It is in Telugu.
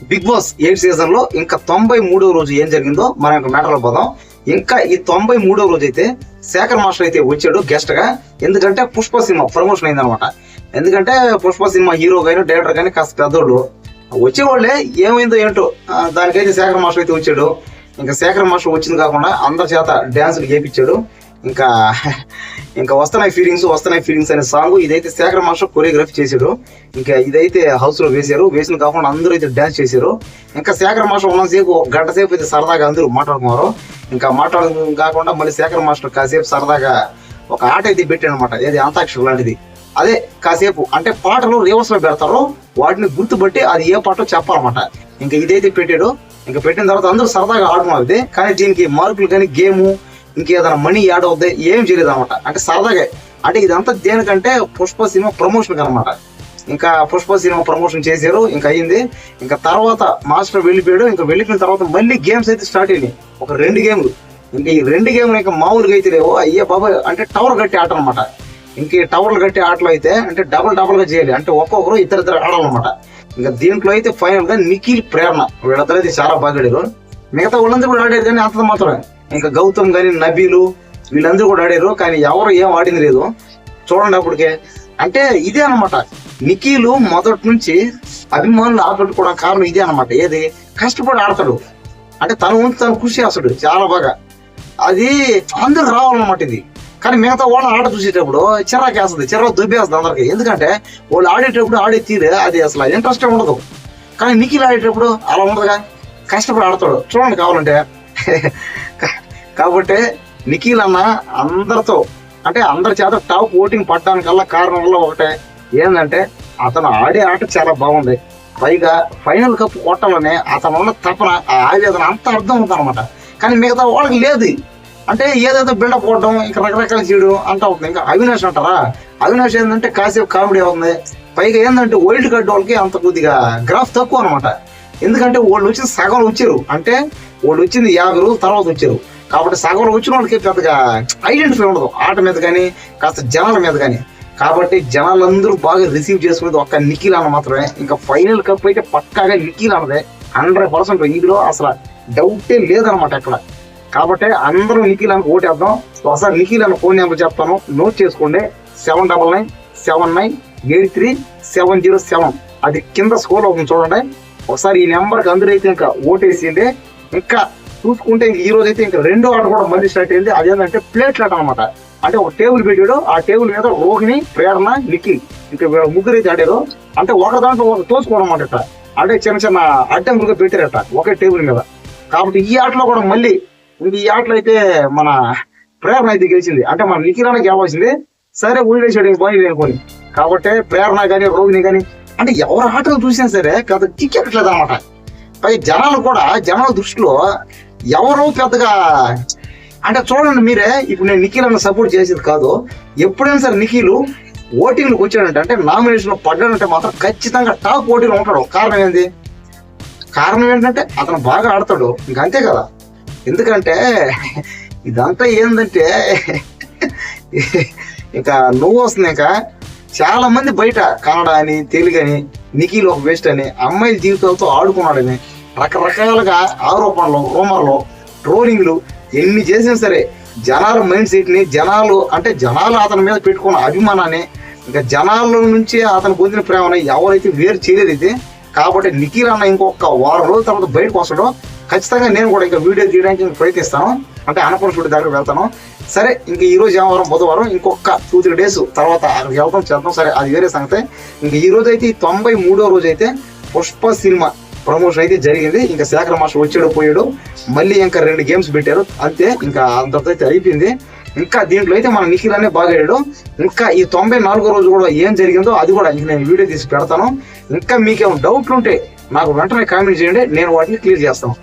బిగ్ బాస్ 8 సీజన్ లో ఇంకా 93వ రోజు ఏం జరిగిందో మనం ఇంకా మ్యాటర్ లో పోదాం. ఇంకా ఈ 93వ రోజు అయితే శేఖర్ మాస్టర్ అయితే వచ్చాడు గెస్ట్ గా. ఎందుకంటే పుష్ప సినిమా ప్రమోషన్ అయిందనమాట. ఎందుకంటే పుష్ప సినిమా హీరో గానీ డైరెక్టర్ గానీ కాస్త పెద్దోళ్ళు వచ్చేవాళ్ళే, ఏమైందో ఏంటో దానికైతే శేఖర్ మాస్టర్ అయితే వచ్చాడు. ఇంకా శేఖర్ మాస్టర్ వచ్చింది కాకుండా అందరి చేత డ్యాన్సులు చేపించాడు. ఇంకా వస్తున్నాయి ఫీలింగ్స్ అనే సాంగ్ ఇదైతే శేఖర్ మాస్టర్ కొరియోగ్రఫీ చేశాడు. ఇంకా ఇదైతే హౌస్ లో వేసిన కాకుండా అందరూ అయితే డ్యాన్స్ చేశారు. ఇంకా శేఖర్ మాస్టర్ ఉన్నసేపు గంట సేపు అయితే సరదాగా అందరూ మాట్లాడుకున్నారు. ఇంకా మాట్లాడడం కాకుండా మళ్ళీ శేఖర్ మాస్టర్ కాసేపు సరదాగా ఒక ఆట అయితే పెట్టాడు అనమాట. ఏది అంతాక్షరి లాంటిది. అదే కాసేపు అంటే పాటలు రివర్స్ లో పెడతారు, వాటిని గుర్తుపట్టి అది ఏ పాటో చెప్పాలన్నమాట. ఇంకా ఇదైతే పెట్టాడు. ఇంకా పెట్టిన తర్వాత అందరూ సరదాగా ఆడుకున్నారు. కానీ దీనికి మార్కులు కానీ గేము ఇంకేదైనా మనీ యాడ్ అవుద్ది ఏం చేయలేదు అనమాట. అంటే సరదాగా అంటే ఇదంతా దేనికంటే పుష్ప సినిమా ప్రమోషన్ అనమాట. ఇంకా పుష్ప సినిమా ప్రమోషన్ చేశారు. ఇంకా అయింది. ఇంకా తర్వాత మాస్టర్ వెళ్ళిపోయాడు. ఇంకా వెళ్ళిపోయిన తర్వాత మళ్ళీ గేమ్స్ అయితే స్టార్ట్ అయినాయి. ఒక 2 గేమ్లు. ఇంకా ఈ 2 గేమ్లు ఇంకా మామూలుగా అయితే లేవు. అయ్యే బాబా అంటే టవర్ కట్టి ఆట అనమాట. ఇంక టవర్లు కట్టి ఆటలు అయితే అంటే డబుల్ గా చేయాలి. అంటే ఒక్కొక్కరు ఇద్దరు ఆడాలన్నమాట. ఇంకా దీంట్లో అయితే ఫైనల్ గా నిఖిల్, ప్రేరణ వీళ్ళిద్దరు అయితే చాలా బాగా ఆడారు. మిగతా వాళ్ళందరూ కూడా ఆడారు కానీ అంత మాత్రమే. ఇంకా గౌతమ్ కానీ నబీలు వీళ్ళందరూ కూడా ఆడారు. కానీ ఎవరు ఏం ఆడింది లేదు. చూడండి అప్పటికే. అంటే ఇదే అనమాట, నిఖిల్ మొదటి నుంచి అభిమానులు ఆకట్టుకోవడం కారణం ఇదే అనమాట. ఏది కష్టపడి ఆడతాడు. అంటే తన వంతు తను కృషి చేస్తాడు చాలా బాగా. అది అందరు రావాలన్నమాట ఇది. కానీ మిగతా వాళ్ళు ఆట చూసేటప్పుడు చిరాకేస్తుంది, దుబ్బేస్తుంది అందరికి. ఎందుకంటే వాళ్ళు ఆడేటప్పుడు ఆడే తీరే అది అసలు ఇంట్రెస్టే ఉండదు. కానీ నిఖిల్ ఆడేటప్పుడు అలా ఉండదుగా, కష్టపడి ఆడతాడు. చూడండి కావాలంటే. కాబట్టి నిఖిల్ అన్న అందరితో అంటే అందరి చేత టాప్ ఓటింగ్ పడ్డానికల్లా కారణం వల్ల ఒకటే ఏంటంటే అతను ఆడే ఆట చాలా బాగుంది. పైగా ఫైనల్ కప్ కొట్టాలనే అతను ఉన్న తపన ఆవేదన అంత అర్థం అవుతుంది అనమాట. కానీ మిగతా వాళ్ళకి లేదు. అంటే ఏదేదో బిల్డప్ కొట్టడం ఇంకా రకరకాల చేయడం అంతా అవుతుంది. ఇంకా అవినాష్ అంటారా, అవినాష్ ఏంటంటే కాసేపు కామెడీ అవుతుంది. పైగా ఏంటంటే వైల్డ్ కార్డ్ వాళ్ళకి అంత కొద్దిగా గ్రాఫ్ తక్కువ అనమాట. ఎందుకంటే వాళ్ళు వచ్చింది సగం వచ్చారు. అంటే వాళ్ళు వచ్చింది 50 రోజుల తర్వాత వచ్చారు. కాబట్టి సగం వచ్చిన వాళ్ళకి పెద్దగా ఐడెంటిఫై ఉండదు ఆట మీద కానీ కాస్త జనాల మీద కానీ. కాబట్టి జనాలందరూ బాగా రిసీవ్ చేసుకునేది ఒక్క నిఖిల్ అన్న మాత్రమే. ఇంకా ఫైనల్ కప్ అయితే పక్కాగా నిఖిల్ అన్నదే 100%. ఇందులో అసలు డౌటే లేదనమాట ఎక్కడ. కాబట్టి అందరూ నిఖిల్ అని ఓటేద్దాం. ఒకసారి నిఖిల్ అన్న ఫోన్ నెంబర్ చెప్తాను, నోట్ చేసుకోండి. 7997983707. అది కింద స్కోర్ అవుతుంది చూడండి. ఒకసారి ఈ నెంబర్కి అందరూ అయితే ఇంకా ఓటేసింది. ఇంకా చూసుకుంటే ఈ రోజు అయితే ఇంకా 2వ ఆట కూడా మళ్ళీ స్టార్ట్ అయింది. అదేంటంటే ప్లేట్ ఆట అనమాట. అంటే ఒక టేబుల్ పెట్టాడు. ఆ టేబుల్ మీద రోహిణి, ప్రేరణ, నిఖిల్ ఇంకా ముగ్గురు అయితే ఆడారు. అంటే ఒక దాంట్లో ఒక తోసుకోవడం అన్నమాట. అంటే చిన్న అడ్డంకులుగా పెట్టారట ఒకే టేబుల్ మీద. కాబట్టి ఈ ఆటలో కూడా మళ్ళీ ఈ ఆటలో అయితే మన ప్రేరణ అయితే గెలిచింది. అంటే మన నిఖిల్ అన్న గెలవాల్సింది. సరే ఊళ్ళేసాడు ఇంక పని లేనుకొని. కాబట్టి ప్రేరణ కానీ రోహిణి కానీ అంటే ఎవరి ఆటలు చూసినా సరే పెద్ద టికెట్లేదు అనమాట. పై జనాలు కూడా జనాల దృష్టిలో ఎవరో పెద్దగా అంటే చూడండి మీరే. ఇప్పుడు నేను నిఖిల్ అన్న సపోర్ట్ చేసేది కాదు. ఎప్పుడైనా సరే నిఖిల్ ఓటింగ్లకు వచ్చాడంటే అంటే నామినేషన్ లో పడ్డాడంటే మాత్రం ఖచ్చితంగా టాప్ ఓటింగ్లో ఉంటాడు. కారణం ఏంటంటే అతను బాగా ఆడతాడు. ఇంక అంతే కదా. ఎందుకంటే ఇదంతా ఏంటంటే ఇక నువ్వు వస్తుంది. ఇంకా చాలా మంది బయట కన్నడ అని తెలుగు అని నిఖిల్ ఒక బెస్ట్ అని అమ్మాయిల జీవితాలతో ఆడుకున్నాడని రకరకాలుగా ఆరోపణలు, రూమర్లు, ట్రోలింగ్లు ఎన్ని చేసినా సరే జనాల మైండ్ సెట్ ని జనాలు అతని మీద పెట్టుకున్న అభిమానాన్ని ఇంకా జనాల నుంచి అతను పొందిన ప్రేమని ఎవరైతే వేరు చేయలేదైతే. కాబట్టి నిఖిల్ అన్న ఇంకొక 1 వారం రోజుల తర్వాత బయటకు వస్తాడో ఖచ్చితంగా నేను కూడా ఇంకా వీడియో తీయడానికి ప్రయత్నిస్తాను. అంటే అన్నపూర్ణ స్టూడియో దగ్గరకు వెళ్తాను. సరే ఇంకా ఈ రోజు ఏమవారం బుధవారం ఇంకొక 2-3 డేస్ తర్వాత అక్కడికి వెళ్తాం చేద్దాం. సరే అది వేరే సంగతి. ఇంకా ఈ రోజు అయితే 93వ రోజు అయితే పుష్ప సినిమా ప్రమోషన్ అయితే జరిగింది. ఇంకా శేఖర్ మాస్టర్ వచ్చాడు పోయాడు. మళ్ళీ ఇంకా 2 గేమ్స్ పెట్టారు అంతే. ఇంకా అంతతో అయితే అయిపోయింది. ఇంకా దీంట్లో అయితే మన నిఖిల్ అనే బాగా ఆడాడు. ఇంకా ఈ 94వ రోజు కూడా ఏం జరిగిందో అది కూడా ఇంక నేను వీడియో తీసి పెడతాను. ఇంకా మీకేమైనా డౌట్లు ఉంటే నాకు వెంటనే కామెంట్ చేయండి, నేను వాటిని క్లియర్ చేస్తాను.